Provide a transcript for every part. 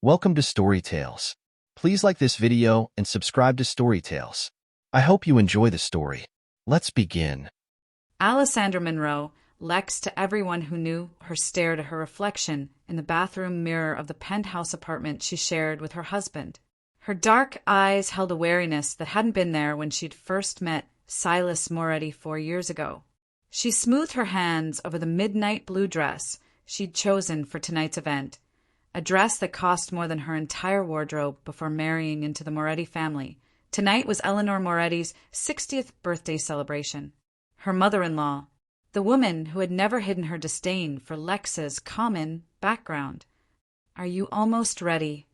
Welcome to Story Tales. Please like this video and subscribe to Story Tales. I hope you enjoy the story. Let's begin. Alessandra Monroe, Lex to everyone who knew her, stared at her reflection in the bathroom mirror of the penthouse apartment she shared with her husband. Her dark eyes held a wariness that hadn't been there when she'd first met Silas Moretti 4 years ago. She smoothed her hands over the midnight blue dress she'd chosen for tonight's event, a dress that cost more than her entire wardrobe before marrying into the Moretti family. Tonight was Eleanor Moretti's 60th birthday celebration. Her mother-in-law, the woman who had never hidden her disdain for Lex's common background. "Are you almost ready?"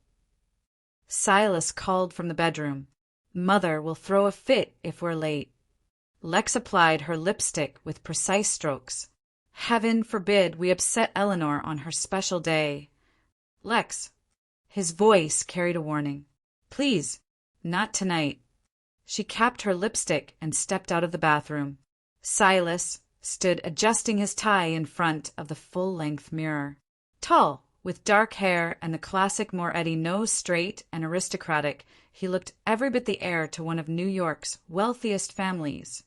Silas called from the bedroom. "Mother will throw a fit if we're late." Lex applied her lipstick with precise strokes. "Heaven forbid we upset Eleanor on her special day." "Lex." His voice carried a warning. "Please, not tonight." She capped her lipstick and stepped out of the bathroom. Silas stood adjusting his tie in front of the full-length mirror. Tall, with dark hair and the classic Moretti nose straight and aristocratic, he looked every bit the heir to one of New York's wealthiest families.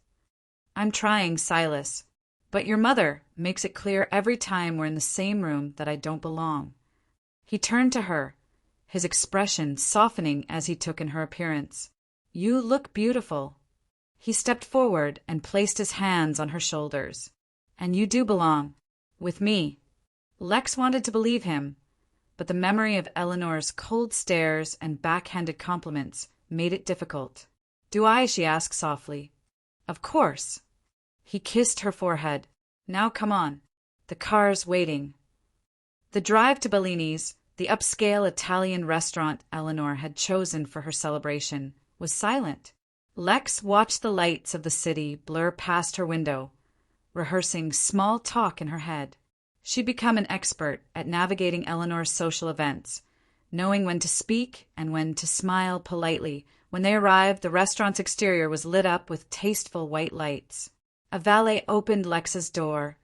"I'm trying, Silas, but your mother makes it clear every time we're in the same room that I don't belong." He turned to her, his expression softening as he took in her appearance. "You look beautiful." He stepped forward and placed his hands on her shoulders. "And you do belong. With me." Lex wanted to believe him, but the memory of Eleanor's cold stares and backhanded compliments made it difficult. "Do I?" she asked softly. "Of course." He kissed her forehead. "Now come on. The car's waiting." The drive to Bellini's, the upscale Italian restaurant Eleanor had chosen for her celebration, was silent. Lex watched the lights of the city blur past her window, rehearsing small talk in her head. She'd become an expert at navigating Eleanor's social events, knowing when to speak and when to smile politely. When they arrived, the restaurant's exterior was lit up with tasteful white lights. A valet opened Lex's door,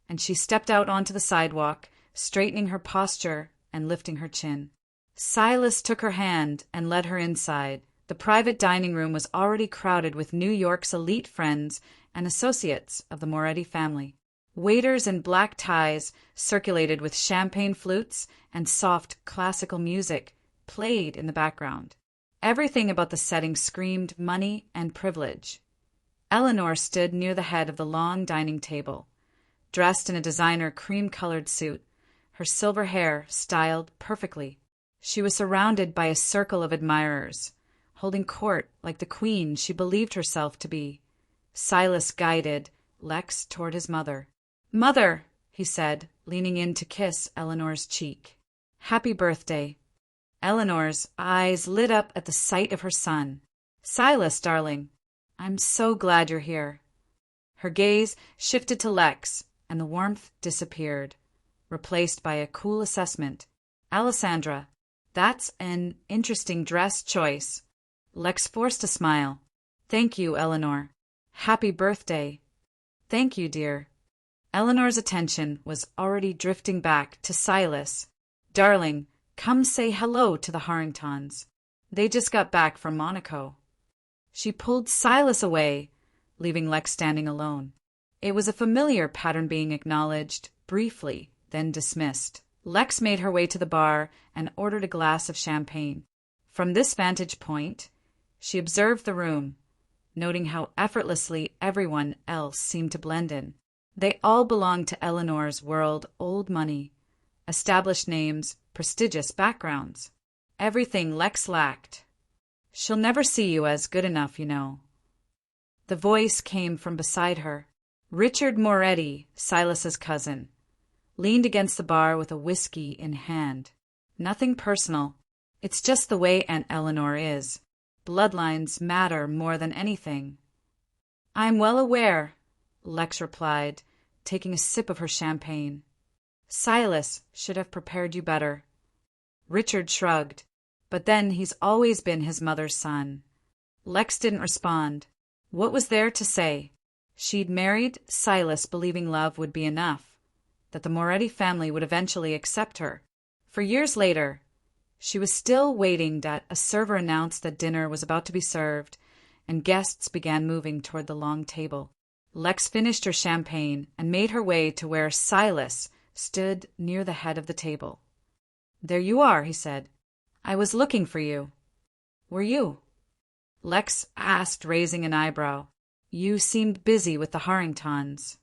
and she stepped out onto the sidewalk, straightening her posture and lifting her chin. Silas took her hand and led her inside. The private dining room was already crowded with New York's elite friends and associates of the Moretti family. Waiters in black ties circulated with champagne flutes, and soft classical music played in the background. Everything about the setting screamed money and privilege. Eleanor stood near the head of the long dining table, dressed in a designer cream-colored suit, her silver hair styled perfectly. She was surrounded by a circle of admirers, holding court like the queen she believed herself to be. Silas guided Lex toward his mother. "Mother," he said, leaning in to kiss Eleanor's cheek. "Happy birthday." Eleanor's eyes lit up at the sight of her son. "Silas, darling, I'm so glad you're here." Her gaze shifted to Lex, and the warmth disappeared, replaced by a cool assessment. "Alessandra, that's an interesting dress choice." Lex forced a smile. "Thank you, Eleanor. Happy birthday." "Thank you, dear." Eleanor's attention was already drifting back to Silas. "Darling, come say hello to the Harringtons. They just got back from Monaco." She pulled Silas away, leaving Lex standing alone. It was a familiar pattern, being acknowledged briefly, then dismissed. Lex made her way to the bar and ordered a glass of champagne. From this vantage point, she observed the room, noting how effortlessly everyone else seemed to blend in. They all belonged to Eleanor's world: old money, established names, prestigious backgrounds. Everything Lex lacked. "She'll never see you as good enough, you know." The voice came from beside her. Richard Moretti, Silas's cousin, leaned against the bar with a whiskey in hand. "Nothing personal. It's just the way Aunt Eleanor is. Bloodlines matter more than anything." "I'm well aware," Lex replied, taking a sip of her champagne. "Silas should have prepared you better." Richard shrugged. "But then he's always been his mother's son." Lex didn't respond. What was there to say? She'd married Silas believing love would be enough, that the Moretti family would eventually accept her. For years later, She was still waiting that a server announced that dinner was about to be served, and guests began moving toward the long table. Lex finished her champagne and made her way to where Silas stood near the head of the table. "There you are," he said. "I was looking for you." "Were you?" Lex asked, raising an eyebrow. "You seemed busy with the Harringtons."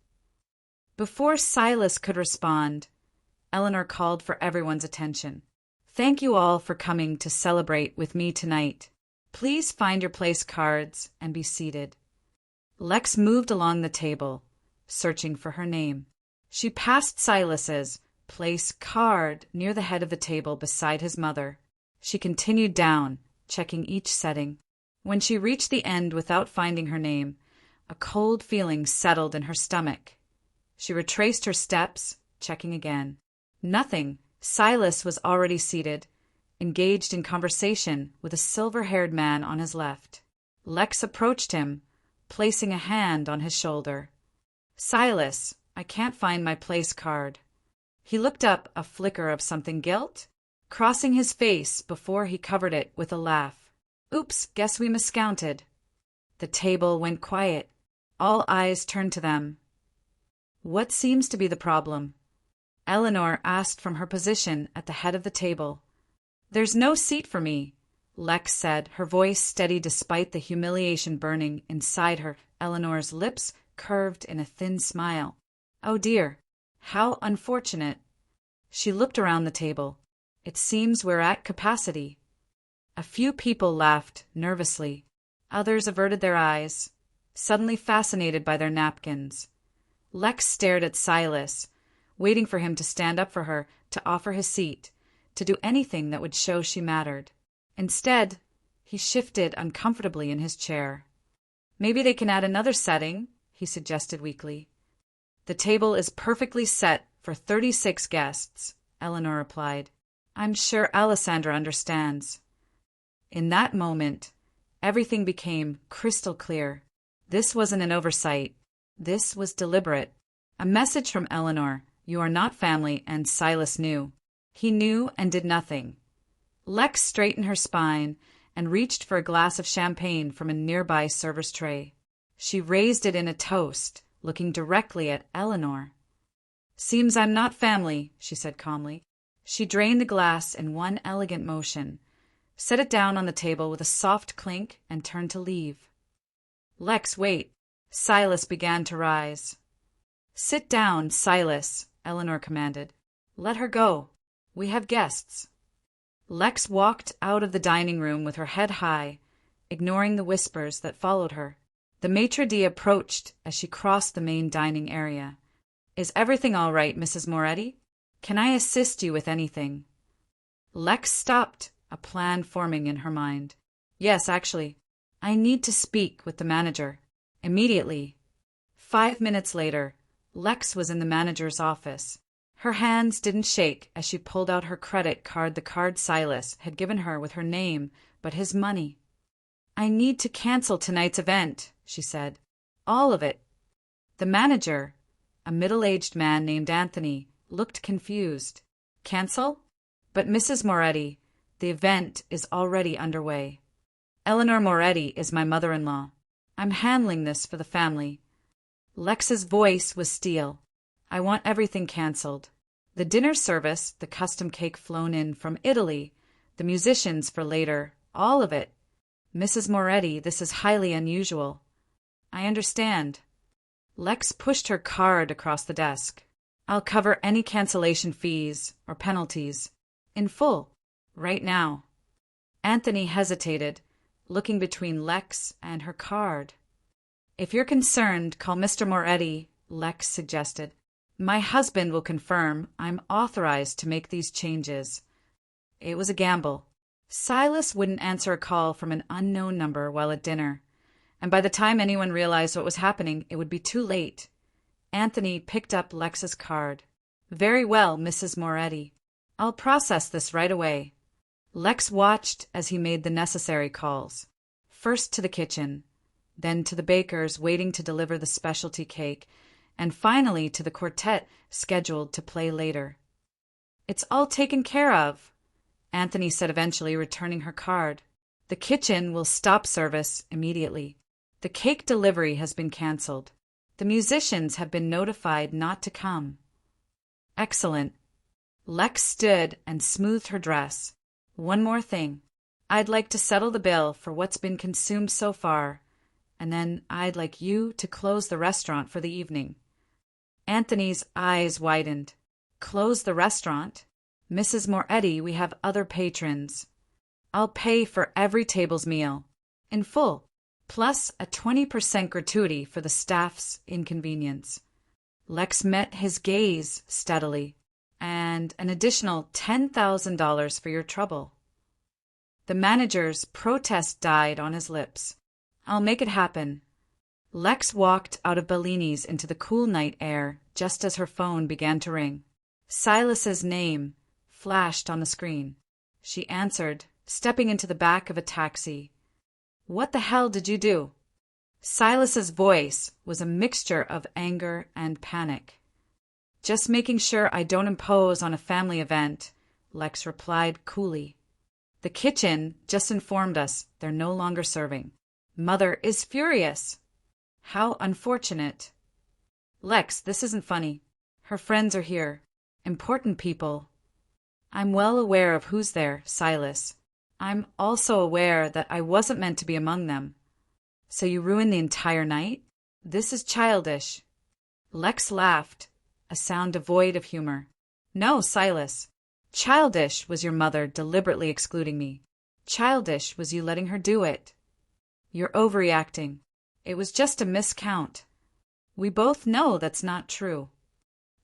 Before Silas could respond, Eleanor called for everyone's attention. "Thank you all for coming to celebrate with me tonight. Please find your place cards and be seated." Lex moved along the table, searching for her name. She passed Silas's place card near the head of the table beside his mother. She continued down, checking each setting. When she reached the end without finding her name, a cold feeling settled in her stomach. She retraced her steps, checking again. Nothing. Silas was already seated, engaged in conversation with a silver-haired man on his left. Lex approached him, placing a hand on his shoulder. "Silas, I can't find my place card." He looked up, a flicker of something guilt, crossing his face before he covered it with a laugh. "Oops, guess we miscounted." The table went quiet. All eyes turned to them. "What seems to be the problem?" Eleanor asked from her position at the head of the table. "There's no seat for me," Lex said, her voice steady despite the humiliation burning inside her. Eleanor's lips curved in a thin smile. "Oh dear, how unfortunate." She looked around the table. "It seems we're at capacity." A few people laughed nervously. Others averted their eyes, suddenly fascinated by their napkins. Lex stared at Silas, waiting for him to stand up for her, to offer his seat, to do anything that would show she mattered. Instead, he shifted uncomfortably in his chair. "Maybe they can add another setting," he suggested weakly. "The table is perfectly set for 36 guests," Eleanor replied. "I'm sure Alessandra understands." In that moment, everything became crystal clear. This wasn't an oversight. This was deliberate. A message from Eleanor. You are not family, and Silas knew. He knew and did nothing. Lex straightened her spine and reached for a glass of champagne from a nearby server's tray. She raised it in a toast, looking directly at Eleanor. "Seems I'm not family," she said calmly. She drained the glass in one elegant motion, set it down on the table with a soft clink, and turned to leave. "Lex, wait." Silas began to rise. "Sit down, Silas," Eleanor commanded. "Let her go. We have guests." Lex walked out of the dining room with her head high, ignoring the whispers that followed her. The maitre d' approached as she crossed the main dining area. "Is everything all right, Mrs. Moretti? Can I assist you with anything?" Lex stopped, a plan forming in her mind. "Yes, actually. I need to speak with the manager. Immediately." 5 minutes later, Lex was in the manager's office. Her hands didn't shake as she pulled out her credit card, the card Silas had given her with her name, but his money. "I need to cancel tonight's event," she said. "All of it." The manager, a middle-aged man named Anthony, looked confused. "Cancel? But Mrs. Moretti, the event is already underway. Eleanor Moretti is my mother-in-law. I'm handling this for the family." Lex's voice was steel. "I want everything canceled. The dinner service, the custom cake flown in from Italy, the musicians for later, all of it. Mrs. Moretti, this is highly unusual." "I understand." Lex pushed her card across the desk. "I'll cover any cancellation fees or penalties. In full. Right now." Anthony hesitated, looking between Lex and her card. "If you're concerned, call Mr. Moretti," Lex suggested. "My husband will confirm I'm authorized to make these changes." It was a gamble. Silas wouldn't answer a call from an unknown number while at dinner, and by the time anyone realized what was happening, it would be too late. Anthony picked up Lex's card. "Very well, Mrs. Moretti. I'll process this right away." Lex watched as he made the necessary calls, first to the kitchen, then to the bakers waiting to deliver the specialty cake, and finally to the quartet scheduled to play later. "It's all taken care of," Anthony said eventually, returning her card. The kitchen will stop service immediately. The cake delivery has been cancelled. The musicians have been notified not to come. Excellent. Lex stood and smoothed her dress. One more thing. I'd like to settle the bill for what's been consumed so far, and then I'd like you to close the restaurant for the evening. Anthony's eyes widened. Close the restaurant? Mrs. Moretti, we have other patrons. I'll pay for every table's meal, in full, plus a 20% gratuity for the staff's inconvenience. Lex met his gaze steadily. And an additional $10,000 for your trouble. The manager's protest died on his lips. I'll make it happen. Lex walked out of Bellini's into the cool night air just as her phone began to ring. Silas's name flashed on the screen. She answered, stepping into the back of a taxi. What the hell did you do? Silas's voice was a mixture of anger and panic. Just making sure I don't impose on a family event, Lex replied coolly. The kitchen just informed us they're no longer serving. Mother is furious. How unfortunate. Lex, this isn't funny. Her friends are here. Important people. I'm well aware of who's there, Silas. I'm also aware that I wasn't meant to be among them. So you ruined the entire night? This is childish. Lex laughed, a sound devoid of humor. No, Silas. Childish was your mother deliberately excluding me. Childish was you letting her do it. You're overreacting. It was just a miscount. We both know that's not true.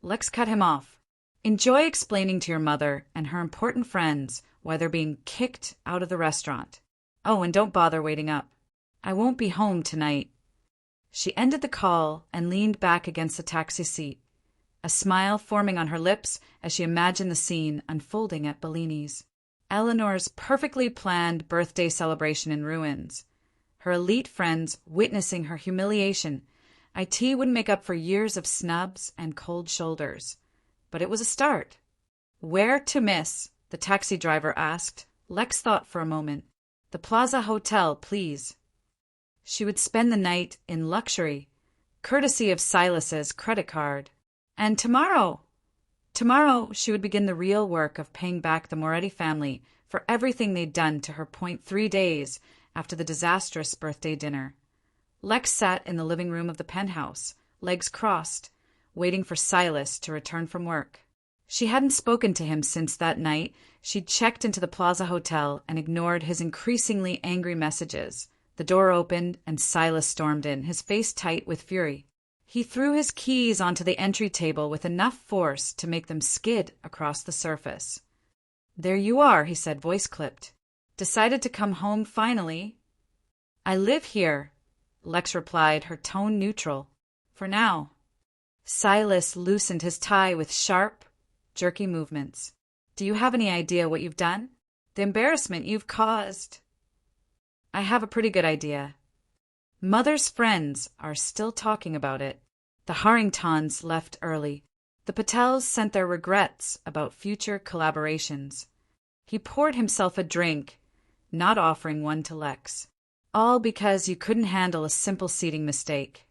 Lex cut him off. Enjoy explaining to your mother and her important friends why they're being kicked out of the restaurant. Oh, and don't bother waiting up. I won't be home tonight. She ended the call and leaned back against the taxi seat, a smile forming on her lips as she imagined the scene unfolding at Bellini's. Eleanor's perfectly planned birthday celebration in ruins. Her elite friends witnessing her humiliation. IT wouldn't make up for years of snubs and cold shoulders. But it was a start. Where to, miss? The taxi driver asked. Lex thought for a moment. The Plaza Hotel, please. She would spend the night in luxury, courtesy of Silas's credit card. And tomorrow she would begin the real work of paying back the Moretti family for everything they'd done to her 3 days after the disastrous birthday dinner. Lex sat in the living room of the penthouse, legs crossed, waiting for Silas to return from work. She hadn't spoken to him since that night she'd checked into the Plaza Hotel and ignored his increasingly angry messages. The door opened and Silas stormed in, his face tight with fury. He threw his keys onto the entry table with enough force to make them skid across the surface. There you are, he said, voice clipped. Decided to come home finally? I live here, Lex replied, her tone neutral. For now. Silas loosened his tie with sharp, jerky movements. Do you have any idea what you've done? The embarrassment you've caused? I have a pretty good idea. Mother's friends are still talking about it. The Harringtons left early. The Patels sent their regrets about future collaborations. He poured himself a drink, not offering one to Lex. All because you couldn't handle a simple seating mistake.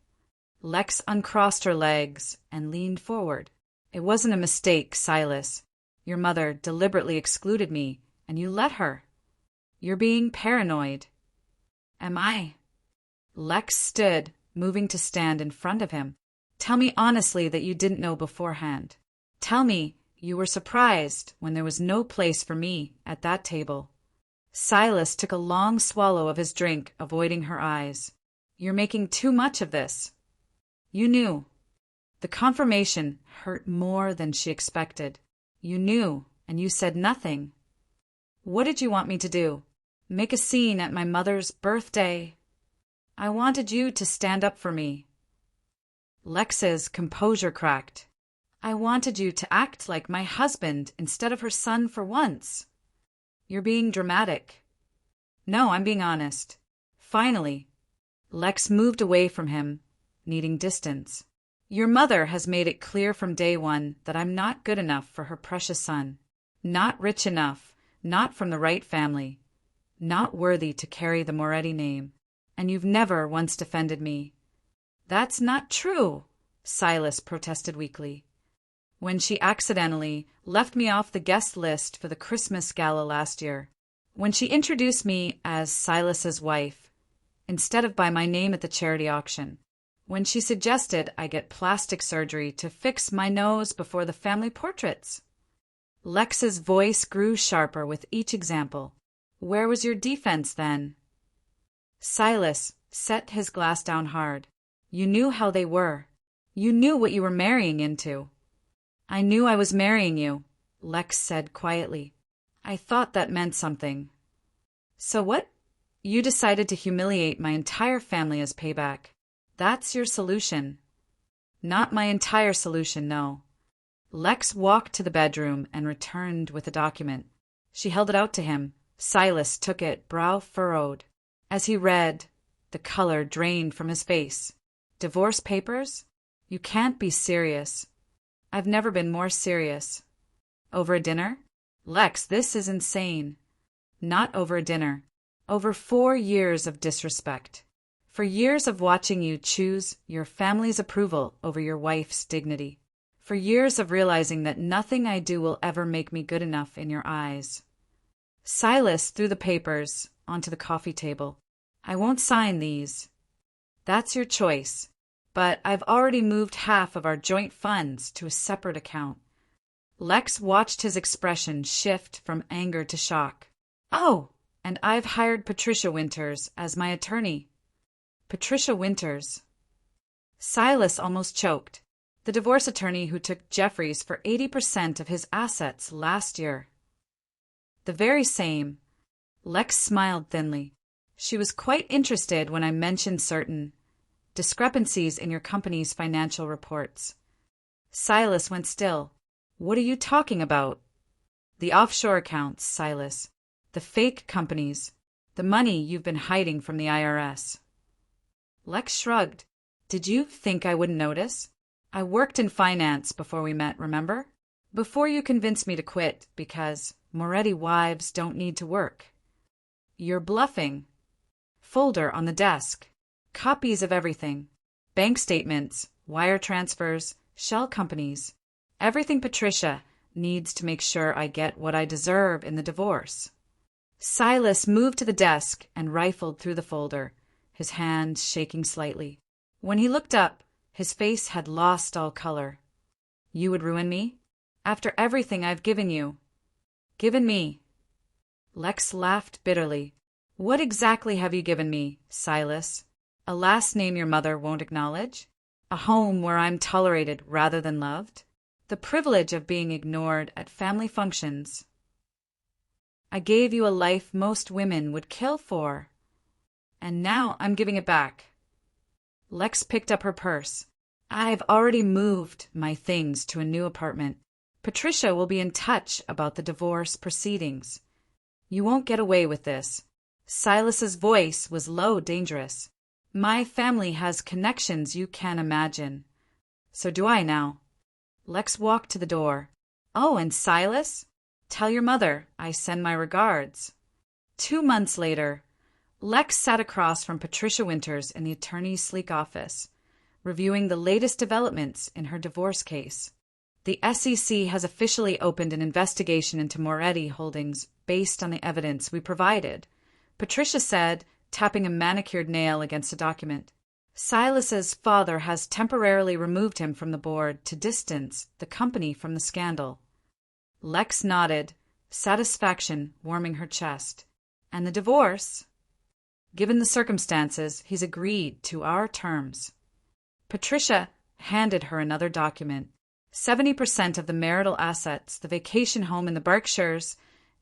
Lex uncrossed her legs and leaned forward. It wasn't a mistake, Silas. Your mother deliberately excluded me, and you let her. You're being paranoid. Am I? Lex stood, moving to stand in front of him. Tell me honestly that you didn't know beforehand. Tell me you were surprised when there was no place for me at that table. Silas took a long swallow of his drink, avoiding her eyes. You're making too much of this. You knew. The confirmation hurt more than she expected. You knew, and you said nothing. What did you want me to do? Make a scene at my mother's birthday? I wanted you to stand up for me. Lex's composure cracked. I wanted you to act like my husband instead of her son for once. You're being dramatic. No, I'm being honest. Finally, Lex moved away from him, needing distance. Your mother has made it clear from day one that I'm not good enough for her precious son. Not rich enough, not from the right family, not worthy to carry the Moretti name, and you've never once defended me." "That's not true," Silas protested weakly. "When she accidentally left me off the guest list for the Christmas gala last year, when she introduced me as Silas's wife, instead of by my name at the charity auction, when she suggested I get plastic surgery to fix my nose before the family portraits." Lex's voice grew sharper with each example. "Where was your defense then?" Silas set his glass down hard. "You knew how they were. You knew what you were marrying into." "I knew I was marrying you," Lex said quietly. "I thought that meant something." "So what? You decided to humiliate my entire family as payback. That's your solution." "Not my entire solution, no." Lex walked to the bedroom and returned with a document. She held it out to him. Silas took it, brow furrowed. As he read, the color drained from his face. "Divorce papers? You can't be serious." "I've never been more serious." "Over a dinner?" "Lex, this is insane." "Not over a dinner. Over 4 years of disrespect. For years of watching you choose your family's approval over your wife's dignity. For years of realizing that nothing I do will ever make me good enough in your eyes." Silas threw the papers onto the coffee table. "I won't sign these." "That's your choice. But I've already moved half of our joint funds to a separate account." Lex watched his expression shift from anger to shock. "Oh, and I've hired Patricia Winters as my attorney." "Patricia Winters?" Silas almost choked. "The divorce attorney who took Jeffries for 80% of his assets last year." "The very same." Lex smiled thinly. "She was quite interested when I mentioned certain discrepancies in your company's financial reports." Silas went still. "What are you talking about?" "The offshore accounts, Silas. The fake companies. The money you've been hiding from the IRS." Lex shrugged. "Did you think I wouldn't notice? I worked in finance before we met, remember? Before you convinced me to quit because Moretti wives don't need to work." "You're bluffing." "Folder on the desk. Copies of everything. Bank statements, wire transfers, shell companies. Everything Patricia needs to make sure I get what I deserve in the divorce." Silas moved to the desk and rifled through the folder, his hands shaking slightly. When he looked up, his face had lost all color. "You would ruin me? After everything I've given you?" "Given me?" Lex laughed bitterly. "What exactly have you given me, Silas? A last name your mother won't acknowledge? A home where I'm tolerated rather than loved? The privilege of being ignored at family functions? I gave you a life most women would kill for. And now I'm giving it back." Lex picked up her purse. "I've already moved my things to a new apartment. Patricia will be in touch about the divorce proceedings. You won't get away with this." Silas's voice was low, dangerous. "My family has connections you can't imagine. So do I now." Lex walked to the door. "Oh, and Silas? Tell your mother I send my regards." 2 months later, Lex sat across from Patricia Winters in the attorney's sleek office, reviewing the latest developments in her divorce case. "The SEC has officially opened an investigation into Moretti Holdings based on the evidence we provided," Patricia said, tapping a manicured nail against a document. "Silas's father has temporarily removed him from the board to distance the company from the scandal." Lex nodded, satisfaction warming her chest. "And the divorce?" "Given the circumstances, he's agreed to our terms." Patricia handed her another document. 70% of the marital assets, the vacation home in the Berkshires,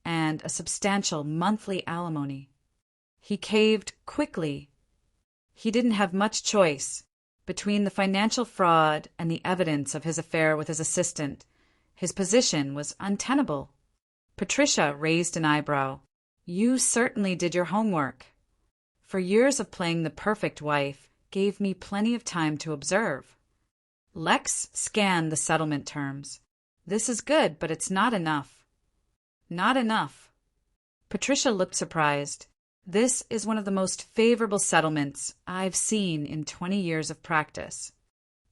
and a substantial monthly alimony. He caved quickly. He didn't have much choice. Between the financial fraud and the evidence of his affair with his assistant, his position was untenable. Patricia raised an eyebrow. "You certainly did your homework." "For years of playing the perfect wife gave me plenty of time to observe." Lex scanned the settlement terms. "This is good, but it's not enough." "Not enough." Patricia looked surprised. This is one of the most favorable settlements I've seen in 20 years of practice.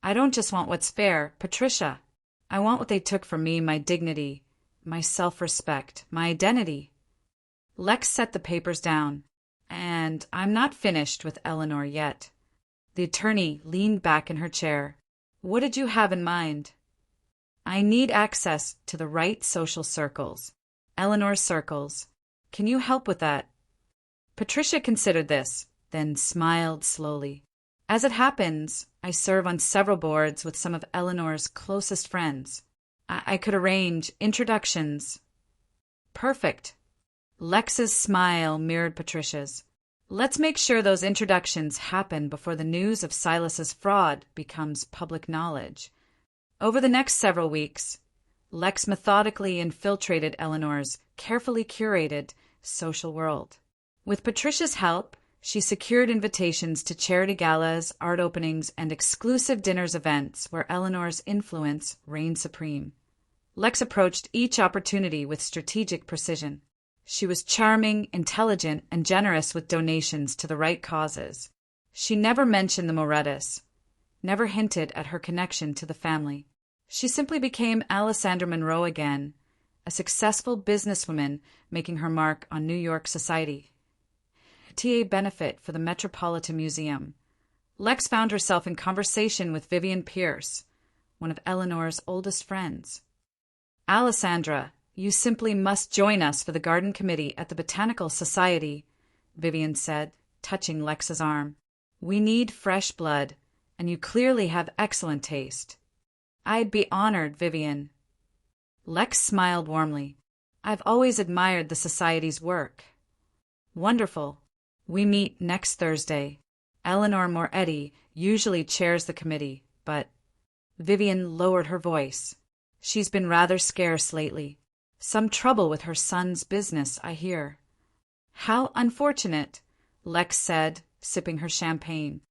I don't just want what's fair, Patricia. I want what they took from me, my dignity, my self-respect, my identity. Lex set the papers down. And I'm not finished with Eleanor yet. The attorney leaned back in her chair. What did you have in mind? I need access to the right social circles. Eleanor's circles. Can you help with that? Patricia considered this, then smiled slowly. As it happens, I serve on several boards with some of Eleanor's closest friends. I could arrange introductions. Perfect. Lex's smile mirrored Patricia's. Let's make sure those introductions happen before the news of Silas's fraud becomes public knowledge. Over the next several weeks, Lex methodically infiltrated Eleanor's carefully curated social world. With Patricia's help, she secured invitations to charity galas, art openings, and exclusive dinners events where Eleanor's influence reigned supreme. Lex approached each opportunity with strategic precision. She was charming, intelligent, and generous with donations to the right causes. She never mentioned the Morettas, never hinted at her connection to the family. She simply became Alessandra Monroe again, a successful businesswoman making her mark on New York society. TA benefit for the Metropolitan Museum. Lex found herself in conversation with Vivian Pierce, one of Eleanor's oldest friends. Alessandra, you simply must join us for the garden committee at the Botanical Society, Vivian said, touching Lex's arm. We need fresh blood, and you clearly have excellent taste. I'd be honored, Vivian. Lex smiled warmly. I've always admired the Society's work. Wonderful. We meet next Thursday. Eleanor Moretti usually chairs the committee, but Vivian lowered her voice. She's been rather scarce lately. Some trouble with her son's business, I hear. How unfortunate, Lex said, sipping her champagne.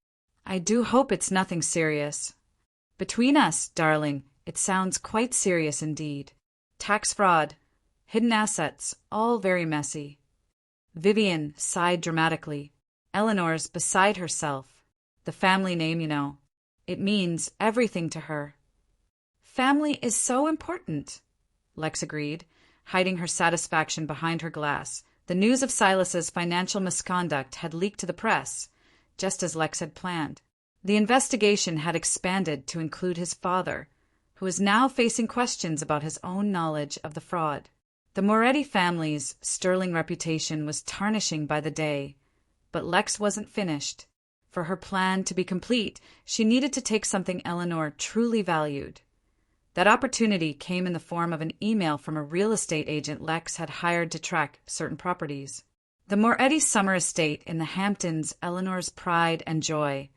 I do hope it's nothing serious. Between us, darling, it sounds quite serious indeed. Tax fraud, hidden assets, all very messy. Vivian sighed dramatically. Eleanor's beside herself. The family name, you know. It means everything to her. Family is so important, Lex agreed, hiding her satisfaction behind her glass. The news of Silas's financial misconduct had leaked to the press, just as Lex had planned. The investigation had expanded to include his father, who was now facing questions about his own knowledge of the fraud. The Moretti family's sterling reputation was tarnishing by the day, but Lex wasn't finished. For her plan to be complete, she needed to take something Eleanor truly valued. That opportunity came in the form of an email from a real estate agent Lex had hired to track certain properties. The Moretti summer estate in the Hamptons, Eleanor's pride and joy.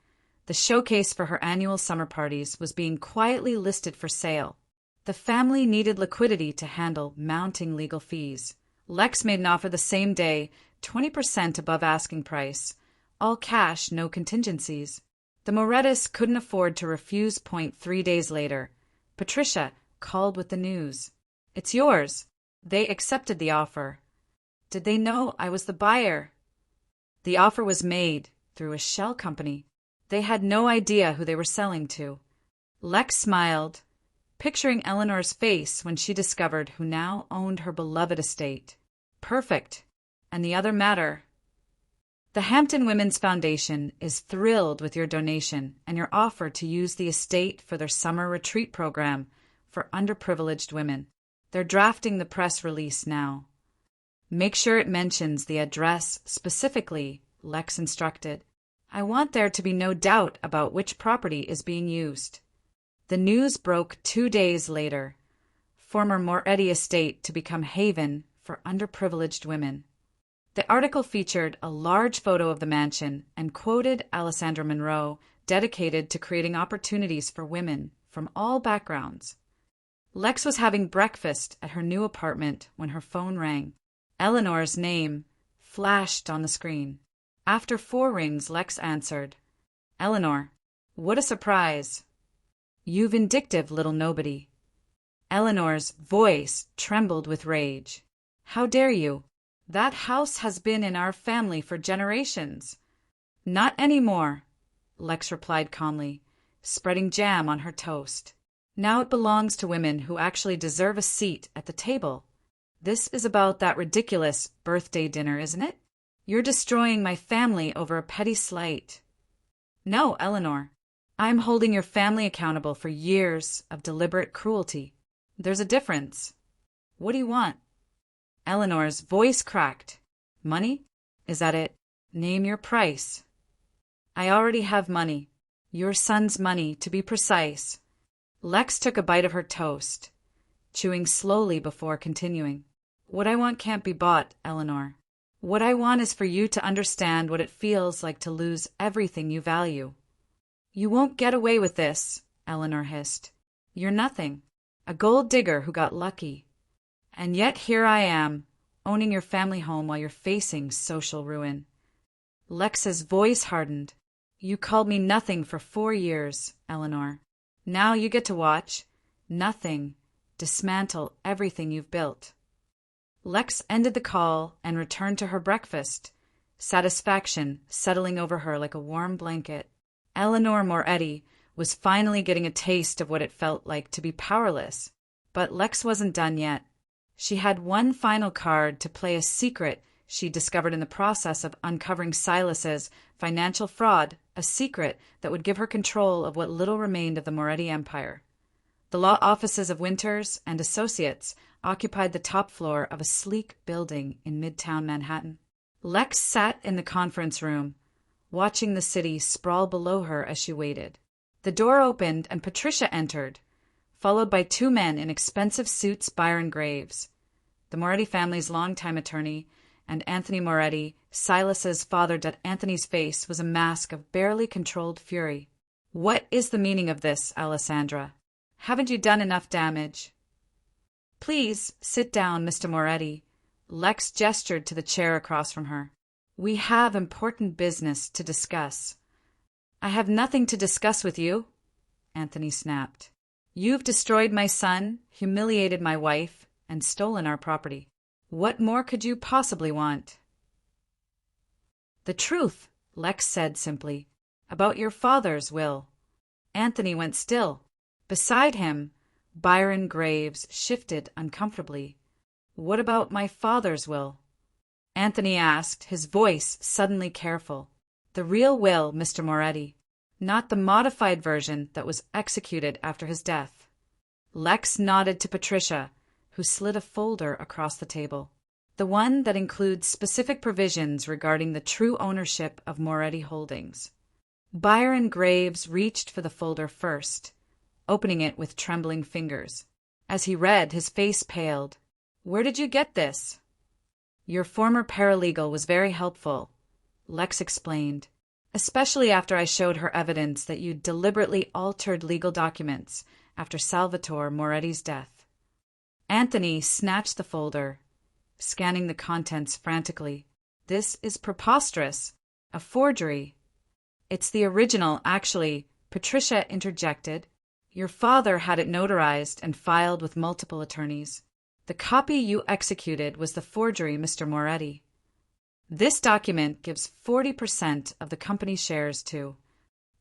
The showcase for her annual summer parties was being quietly listed for sale. The family needed liquidity to handle mounting legal fees. Lex made an offer the same day, 20% above asking price. All cash, no contingencies. The Morettas couldn't afford to refuse. 3 days later, Patricia called with the news. It's yours. They accepted the offer. Did they know I was the buyer? The offer was made through a shell company. They had no idea who they were selling to. Lex smiled, picturing Eleanor's face when she discovered who now owned her beloved estate. Perfect. And the other matter. The Hampton Women's Foundation is thrilled with your donation and your offer to use the estate for their summer retreat program for underprivileged women. They're drafting the press release now. Make sure it mentions the address specifically, Lex instructed. I want there to be no doubt about which property is being used. The news broke 2 days later. Former Moretti estate to become haven for underprivileged women. The article featured a large photo of the mansion and quoted Alessandra Monroe, dedicated to creating opportunities for women from all backgrounds. Lex was having breakfast at her new apartment when her phone rang. Eleanor's name flashed on the screen. After 4 rings, Lex answered. Eleanor, what a surprise. You vindictive little nobody. Eleanor's voice trembled with rage. How dare you? That house has been in our family for generations. Not anymore, Lex replied calmly, spreading jam on her toast. Now it belongs to women who actually deserve a seat at the table. This is about that ridiculous birthday dinner, isn't it? You're destroying my family over a petty slight. No, Eleanor. I'm holding your family accountable for years of deliberate cruelty. There's a difference. What do you want? Eleanor's voice cracked. Money? Is that it? Name your price. I already have money. Your son's money, to be precise. Lex took a bite of her toast, chewing slowly before continuing. What I want can't be bought, Eleanor. What I want is for you to understand what it feels like to lose everything you value. You won't get away with this, Eleanor hissed. You're nothing. A gold digger who got lucky. And yet here I am, owning your family home while you're facing social ruin. Lex's voice hardened. You called me nothing for 4 years, Eleanor. Now you get to watch nothing dismantle everything you've built. Lex ended the call and returned to her breakfast, satisfaction settling over her like a warm blanket. Eleanor Moretti was finally getting a taste of what it felt like to be powerless. But Lex wasn't done yet. She had one final card to play, a secret she discovered in the process of uncovering Silas's financial fraud, a secret that would give her control of what little remained of the Moretti empire. The law offices of Winters and Associates occupied the top floor of a sleek building in Midtown Manhattan. Lex sat in the conference room, watching the city sprawl below her as she waited. The door opened and Patricia entered, followed by 2 men in expensive suits, Byron Graves, the Moretti family's longtime attorney, and Anthony Moretti, Silas's father. Anthony's face was a mask of barely controlled fury. What is the meaning of this, Alessandra? Haven't you done enough damage? Please sit down, Mr. Moretti. Lex gestured to the chair across from her. We have important business to discuss. I have nothing to discuss with you, Anthony snapped. You've destroyed my son, humiliated my wife, and stolen our property. What more could you possibly want? The truth, Lex said simply, about your father's will. Anthony went still. Beside him, Byron Graves shifted uncomfortably. What about my father's will? Anthony asked, his voice suddenly careful. The real will, Mr. Moretti, not the modified version that was executed after his death. Lex nodded to Patricia, who slid a folder across the table. The one that includes specific provisions regarding the true ownership of Moretti Holdings. Byron Graves reached for the folder first, opening it with trembling fingers. As he read, his face paled. Where did you get this? Your former paralegal was very helpful, Lex explained, especially after I showed her evidence that you deliberately altered legal documents after Salvatore Moretti's death. Anthony snatched the folder, scanning the contents frantically. This is preposterous. A forgery. It's the original, actually, Patricia interjected. Your father had it notarized and filed with multiple attorneys. The copy you executed was the forgery, Mr. Moretti. This document gives 40% of the company's shares to.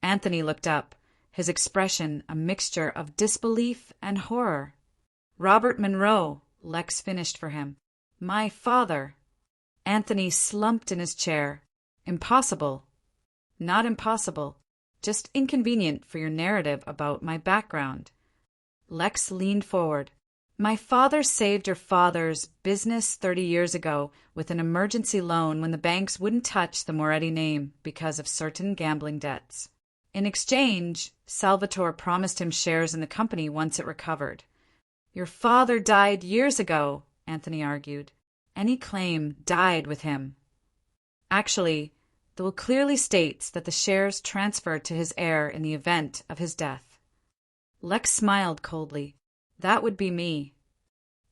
Anthony looked up, his expression a mixture of disbelief and horror. Robert Monroe, Lex finished for him. My father. Anthony slumped in his chair. Impossible. Not impossible. Just inconvenient for your narrative about my background. Lex leaned forward. My father saved your father's business 30 years ago with an emergency loan when the banks wouldn't touch the Moretti name because of certain gambling debts. In exchange, Salvatore promised him shares in the company once it recovered. Your father died years ago, Anthony argued. Any claim died with him. Actually, the will clearly states that the shares transferred to his heir in the event of his death. Lex smiled coldly. That would be me.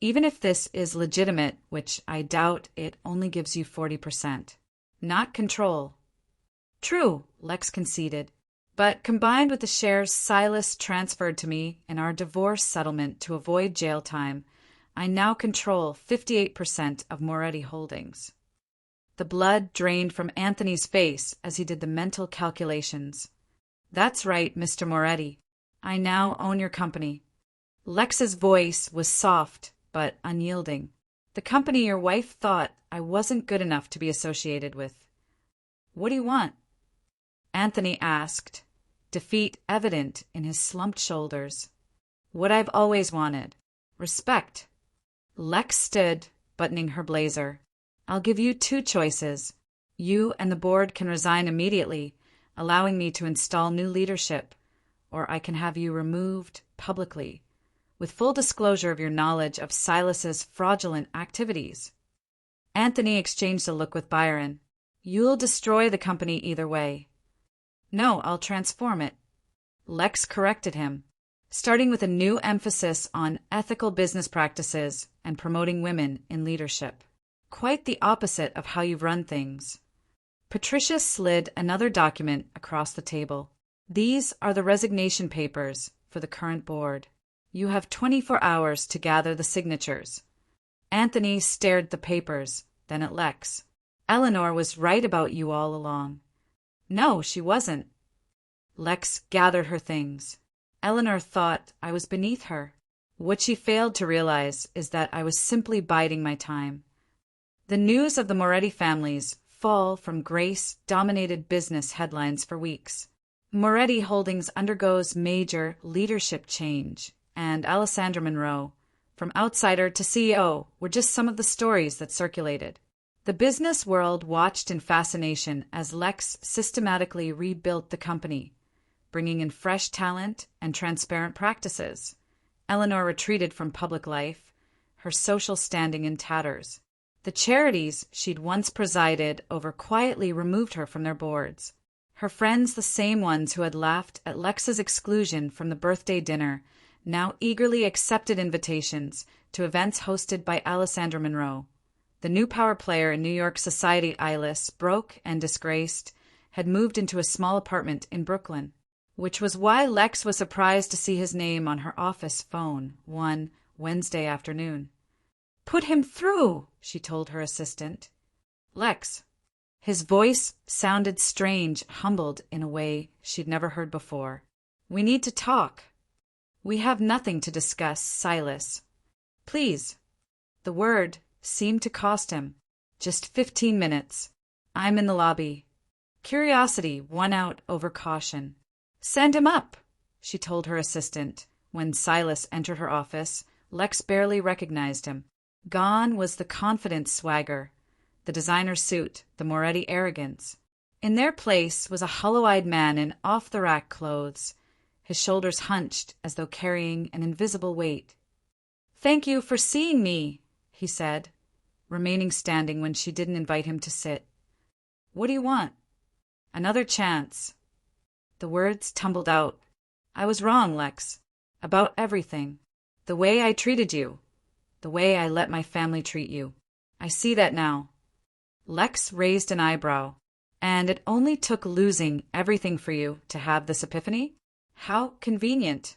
Even if this is legitimate, which I doubt, it only gives you 40%. Not control. True, Lex conceded. But combined with the shares Silas transferred to me in our divorce settlement to avoid jail time, I now control 58% of Moretti Holdings. The blood drained from Anthony's face as he did the mental calculations. That's right, Mr. Moretti. I now own your company. Lex's voice was soft but unyielding. The company your wife thought I wasn't good enough to be associated with. What do you want? Anthony asked, defeat evident in his slumped shoulders. What I've always wanted. Respect. Lex stood, buttoning her blazer. I'll give you two choices. You and the board can resign immediately, allowing me to install new leadership, or I can have you removed publicly, with full disclosure of your knowledge of Silas's fraudulent activities. Anthony exchanged a look with Byron. You'll destroy the company either way. No, I'll transform it. Lex corrected him, starting with a new emphasis on ethical business practices and promoting women in leadership. Quite the opposite of how you've run things. Patricia slid another document across the table. These are the resignation papers for the current board. You have 24 hours to gather the signatures. Anthony stared at the papers, then at Lex. Eleanor was right about you all along. No, she wasn't. Lex gathered her things. Eleanor thought I was beneath her. What she failed to realize is that I was simply biding my time. The news of the Moretti family's fall from grace-dominated business headlines for weeks. Moretti Holdings undergoes major leadership change, and Alessandra Monroe, from outsider to CEO, were just some of the stories that circulated. The business world watched in fascination as Lex systematically rebuilt the company, bringing in fresh talent and transparent practices. Eleanor retreated from public life, her social standing in tatters. The charities she'd once presided over quietly removed her from their boards. Her friends, the same ones who had laughed at Lex's exclusion from the birthday dinner, now eagerly accepted invitations to events hosted by Alessandra Monroe. The new power player in New York society, Ilis, broke and disgraced, had moved into a small apartment in Brooklyn, which was why Lex was surprised to see his name on her office phone one Wednesday afternoon. Put him through, she told her assistant. Lex. His voice sounded strange, humbled in a way she'd never heard before. We need to talk. We have nothing to discuss, Silas. Please. The word seemed to cost him. Just 15 minutes. I'm in the lobby. Curiosity won out over caution. Send him up, she told her assistant. When Silas entered her office, Lex barely recognized him. Gone was the confident swagger, the designer suit, the Moretti arrogance. In their place was a hollow-eyed man in off-the-rack clothes, his shoulders hunched as though carrying an invisible weight. Thank you for seeing me, he said, remaining standing when she didn't invite him to sit. What do you want? Another chance. The words tumbled out. I was wrong, Lex. About everything. The way I treated you. The way I let my family treat you. I see that now. Lex raised an eyebrow. And it only took losing everything for you to have this epiphany? How convenient.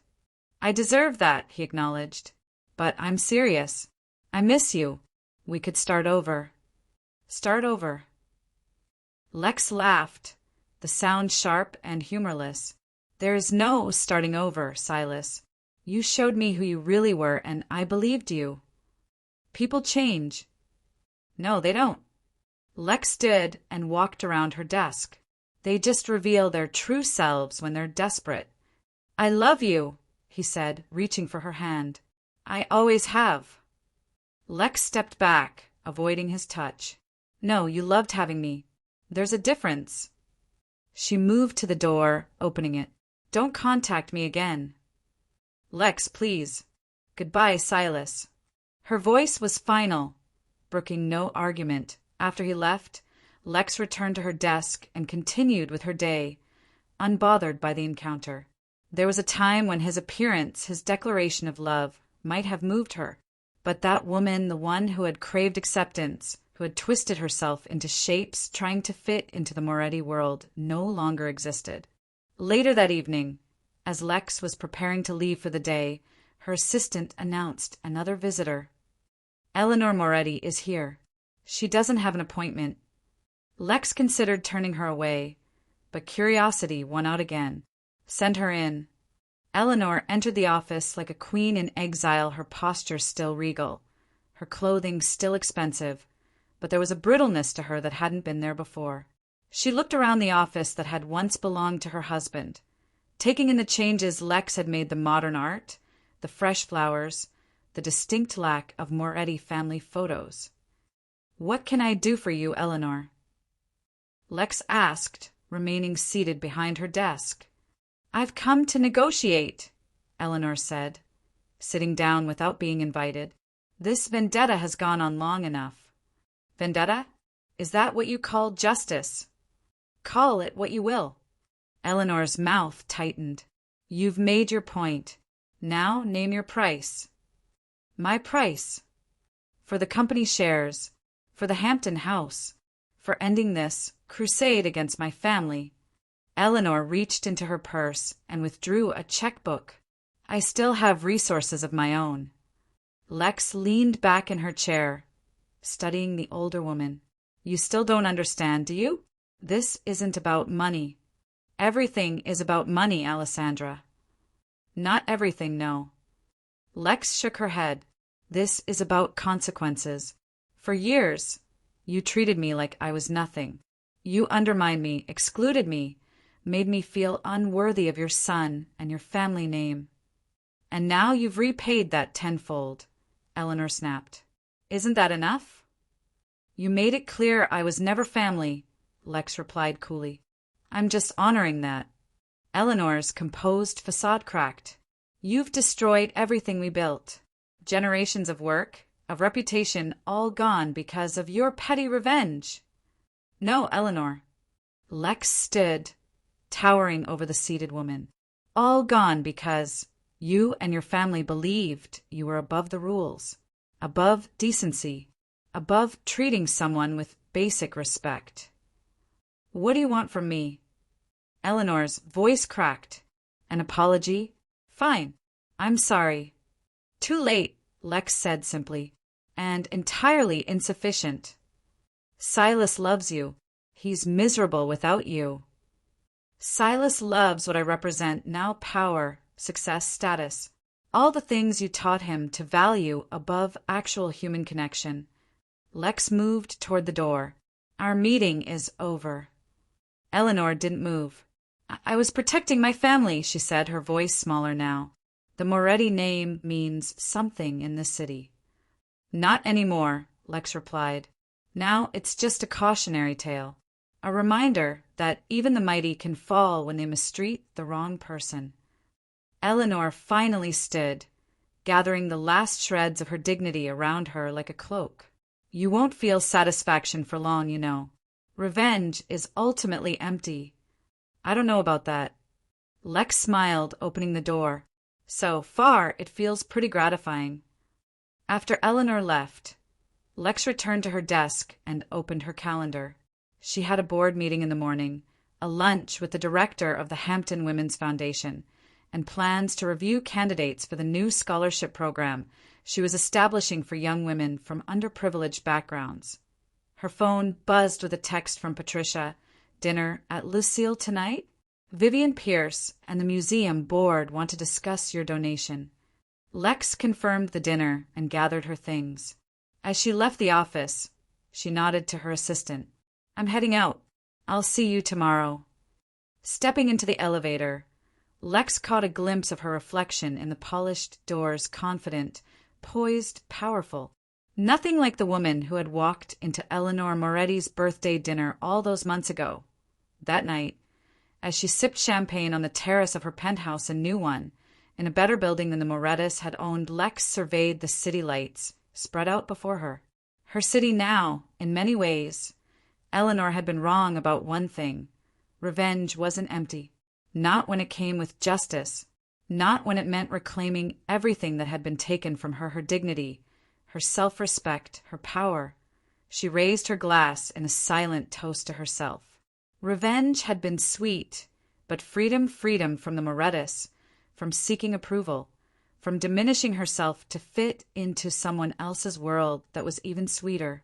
I deserve that, he acknowledged. But I'm serious. I miss you. We could start over. Start over. Lex laughed, the sound sharp and humorless. There is no starting over, Silas. You showed me who you really were, and I believed you. People change. No, they don't. Lex stood and walked around her desk. They just reveal their true selves when they're desperate. I love you, he said, reaching for her hand. I always have. Lex stepped back, avoiding his touch. No, you loved having me. There's a difference. She moved to the door, opening it. Don't contact me again. Lex, please. Goodbye, Silas. Her voice was final, brooking no argument. After he left, Lex returned to her desk and continued with her day, unbothered by the encounter. There was a time when his appearance, his declaration of love, might have moved her. But that woman, the one who had craved acceptance, who had twisted herself into shapes trying to fit into the Moretti world, no longer existed. Later that evening, as Lex was preparing to leave for the day, her assistant announced another visitor. Eleanor Moretti is here. She doesn't have an appointment. Lex considered turning her away, but curiosity won out again. Send her in. Eleanor entered the office like a queen in exile, her posture still regal, her clothing still expensive, but there was a brittleness to her that hadn't been there before. She looked around the office that had once belonged to her husband, taking in the changes Lex had made: the modern art, the fresh flowers, the distinct lack of Moretti family photos. "What can I do for you, Eleanor?" Lex asked, remaining seated behind her desk. "I've come to negotiate," Eleanor said, sitting down without being invited. "This vendetta has gone on long enough." "Vendetta? Is that what you call justice?" "Call it what you will." Eleanor's mouth tightened. "You've made your point. Now name your price." "My price? For the company shares, for the Hampton house, for ending this crusade against my family." Eleanor reached into her purse and withdrew a checkbook. "I still have resources of my own." Lex leaned back in her chair, studying the older woman. "You still don't understand, do you? This isn't about money." "Everything is about money, Alessandra." "Not everything, no." Lex shook her head. "This is about consequences. For years, you treated me like I was nothing. You undermined me, excluded me, made me feel unworthy of your son and your family name. And now you've repaid that tenfold," Eleanor snapped. "Isn't that enough?" "You made it clear I was never family," Lex replied coolly. "I'm just honoring that." Eleanor's composed facade cracked. "You've destroyed everything we built. Generations of work, of reputation, all gone because of your petty revenge." "No, Eleanor." Lex stood, towering over the seated woman. "All gone because you and your family believed you were above the rules, above decency, above treating someone with basic respect." "What do you want from me?" Eleanor's voice cracked. "An apology? Fine. I'm sorry." "Too late," Lex said simply, "and entirely insufficient. Silas loves you. He's miserable without you." "Silas loves what I represent now: power, success, status. All the things you taught him to value above actual human connection." Lex moved toward the door. "Our meeting is over." Eleanor didn't move. I was protecting my family," she said, her voice smaller now. "The Moretti name means something in this city." "Not anymore," Lex replied. "Now it's just a cautionary tale. A reminder that even the mighty can fall when they mistreat the wrong person." Eleanor finally stood, gathering the last shreds of her dignity around her like a cloak. "You won't feel satisfaction for long, you know. Revenge is ultimately empty." "I don't know about that." Lex smiled, opening the door. "So far, it feels pretty gratifying." After Eleanor left, Lex returned to her desk and opened her calendar. She had a board meeting in the morning, a lunch with the director of the Hampton Women's Foundation, and plans to review candidates for the new scholarship program she was establishing for young women from underprivileged backgrounds. Her phone buzzed with a text from Patricia. "Dinner at Lucille tonight? Vivian Pierce and the museum board want to discuss your donation." Lex confirmed the dinner and gathered her things. As she left the office, she nodded to her assistant. "I'm heading out. I'll see you tomorrow." Stepping into the elevator, Lex caught a glimpse of her reflection in the polished doors, confident, poised, powerful. Nothing like the woman who had walked into Eleanor Moretti's birthday dinner all those months ago. That night, as she sipped champagne on the terrace of her penthouse, a new one, in a better building than the Morettis had owned, Lex surveyed the city lights spread out before her. Her city now, in many ways. Eleanor had been wrong about one thing. Revenge wasn't empty. Not when it came with justice. Not when it meant reclaiming everything that had been taken from her: her dignity, her self-respect, her power. She raised her glass in a silent toast to herself. Revenge had been sweet, but freedom from the Morettis, from seeking approval, from diminishing herself to fit into someone else's world that was even sweeter.